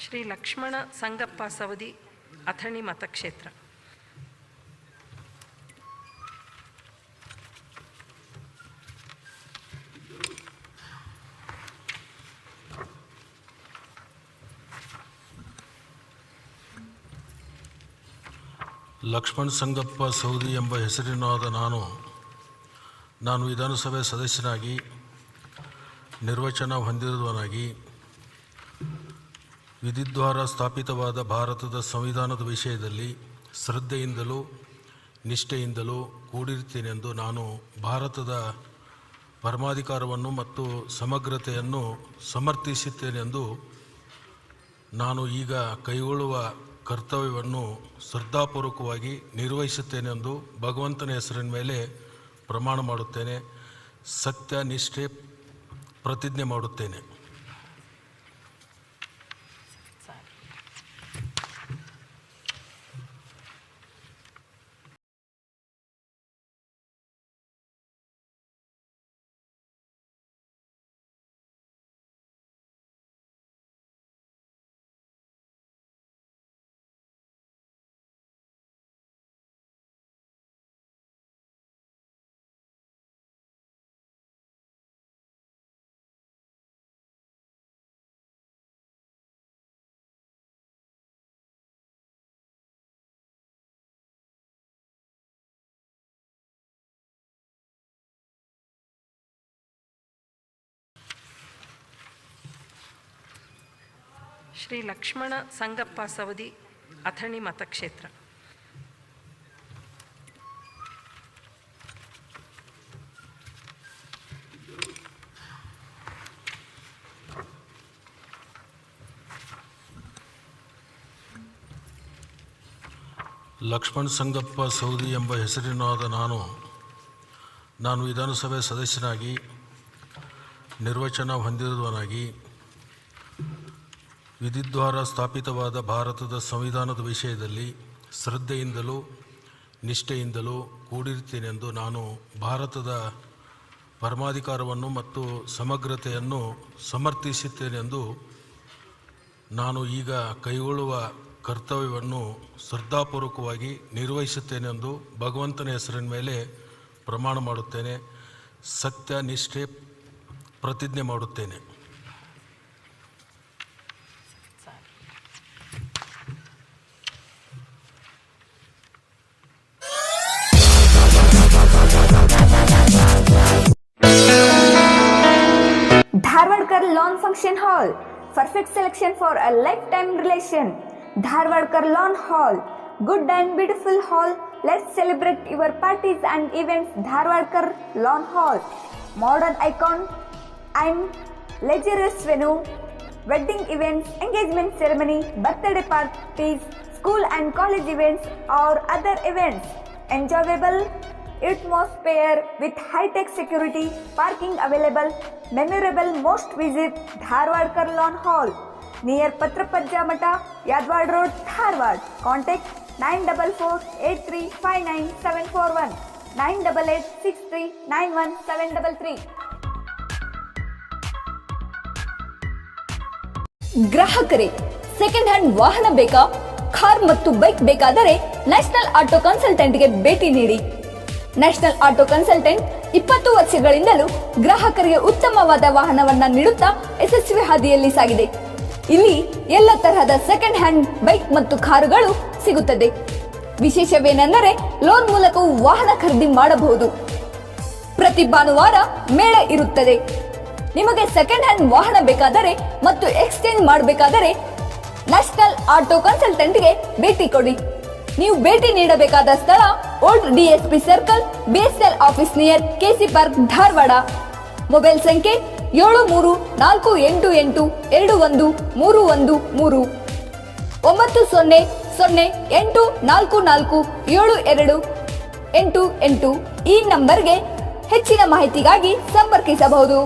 ಶ್ರೀ ಲಕ್ಷ್ಮಣ ಸಂಗಪ್ಪ ಸವದಿ ಅಥಣಿ ಮತಕ್ಷೇತ್ರ. ಲಕ್ಷ್ಮಣ ಸಂಗಪ್ಪ ಸವದಿ ಎಂಬ ಹೆಸರಿನಾದ ನಾನು ವಿಧಾನಸಭೆ ಸದಸ್ಯನಾಗಿ ನಿರ್ವಚನ ಹೊಂದಿರುವವನಾಗಿ ವಿಧಿದ್ವಾರ ಸ್ಥಾಪಿತವಾದ ಭಾರತದ ಸಂವಿಧಾನದ ವಿಷಯದಲ್ಲಿ ಶ್ರದ್ಧೆಯಿಂದಲೂ ನಿಷ್ಠೆಯಿಂದಲೂ ಕೂಡಿರುತ್ತೇನೆಂದು ನಾನು ಭಾರತದ ಪರಮಾಧಿಕಾರವನ್ನು ಮತ್ತು ಸಮಗ್ರತೆಯನ್ನು ಸಮರ್ಥಿಸುತ್ತೇನೆಂದು ನಾನು ಈಗ ಕೈಗೊಳ್ಳುವ ಕರ್ತವ್ಯವನ್ನು ಶ್ರದ್ಧಾಪೂರ್ವಕವಾಗಿ ನಿರ್ವಹಿಸುತ್ತೇನೆಂದು ಭಗವಂತನ ಹೆಸರಿನ ಮೇಲೆ ಪ್ರಮಾಣ ಮಾಡುತ್ತೇನೆ. ಸತ್ಯ ನಿಷ್ಠೆ ಪ್ರತಿಜ್ಞೆ ಮಾಡುತ್ತೇನೆ. ಶ್ರೀ ಲಕ್ಷ್ಮಣ ಸಂಗಪ್ಪ ಸವದಿ ಅಥಣಿ ಮತಕ್ಷೇತ್ರ. ಲಕ್ಷ್ಮಣ ಸಂಗಪ್ಪ ಸವದಿ ಎಂಬ ಹೆಸರಿನಾದ ನಾನು ವಿಧಾನಸಭೆ ಸದಸ್ಯನಾಗಿ ನಿರ್ವಚನ ಹೊಂದಿರುವವನಾಗಿ ವಿಧಿದ್ವಾರ ಸ್ಥಾಪಿತವಾದ ಭಾರತದ ಸಂವಿಧಾನದ ವಿಷಯದಲ್ಲಿ ಶ್ರದ್ಧೆಯಿಂದಲೂ ನಿಷ್ಠೆಯಿಂದಲೂ ಕೂಡಿರುತ್ತೇನೆಂದು ನಾನು ಭಾರತದ ಪರಮಾಧಿಕಾರವನ್ನು ಮತ್ತು ಸಮಗ್ರತೆಯನ್ನು ಸಮರ್ಥಿಸುತ್ತೇನೆಂದು ನಾನು ಈಗ ಕೈಗೊಳ್ಳುವ ಕರ್ತವ್ಯವನ್ನು ಶ್ರದ್ಧಾಪೂರ್ವಕವಾಗಿ ನಿರ್ವಹಿಸುತ್ತೇನೆಂದು ಭಗವಂತನ ಹೆಸರಿನ ಮೇಲೆ ಪ್ರಮಾಣ ಮಾಡುತ್ತೇನೆ. ಸತ್ಯ ನಿಷ್ಠೆ ಪ್ರತಿಜ್ಞೆ ಮಾಡುತ್ತೇನೆ. Dharwadkar Lawn Function Hall, perfect selection for a lifetime relation. Dharwadkar Lawn Hall, good and beautiful hall. Let's celebrate your parties and events. Dharwadkar Lawn Hall, modern icon and luxurious venue, wedding events, engagement ceremony, birthday parties, school and college events or other events. Enjoyable atmosphere with high-tech security, parking available, memorable most visit Dharwadkar Lawn Hall near Patrapajja Mata, Yadwad Road, Dharwad. Contact 944-8359-741, 988-6391-733. ಗ್ರಾಹಕರೇ, second hand ವಾಹನ ಬೇಕಾ? Car ಮತ್ತು bike ಬೇಕಾದರೆ national auto ಕನ್ಸಲ್ಟೆಂಟ್ಗೆ ಭೇಟಿ ನೀಡಿ. National auto consultant 20 ವರ್ಷಗಳಿಂದಲೂ ಗ್ರಾಹಕರಿಗೆ ಉತ್ತಮವಾದ ವಾಹನವನ್ನ ನೀಡುತ್ತಾ ಯಶಸ್ವಿ ಹಾದಿಯಲ್ಲಿ ಸಾಗಿದೆ. ಇಲ್ಲಿ ಎಲ್ಲ ತರಹದ ಸೆಕೆಂಡ್ ಹ್ಯಾಂಡ್ ಬೈಕ್ ಮತ್ತು ಕಾರುಗಳು ಸಿಗುತ್ತದೆ. ವಿಶೇಷವೇನೆಂದರೆ ಲೋನ್ ಮೂಲಕವೂ ವಾಹನ ಖರೀದಿ ಮಾಡಬಹುದು. ಪ್ರತಿ ಭಾನುವಾರ ಮೇಳ ಇರುತ್ತದೆ. ನಿಮಗೆ ಸೆಕೆಂಡ್ ಹ್ಯಾಂಡ್ ವಾಹನ ಬೇಕಾದರೆ ಮತ್ತು ಎಕ್ಸ್ಚೇಂಜ್ ಮಾಡಬೇಕಾದರೆ ನ್ಯಾಷನಲ್ ಆಟೋ ಕನ್ಸಲ್ಟೆಂಟ್ಗೆ ಭೇಟಿ ಕೊಡಿ. ನೀವು ಭೇಟಿ ನೀಡಬೇಕಾದ ಸ್ಥಳ old DSP circle, BSL office near KC park, Dharwad. Mobile ಸಂಖ್ಯೆ 7348821313 9008447288. ಈ ನಂಬರ್ಗೆ ಹೆಚ್ಚಿನ ಮಾಹಿತಿಗಾಗಿ ಸಂಪರ್ಕಿಸಬಹುದು.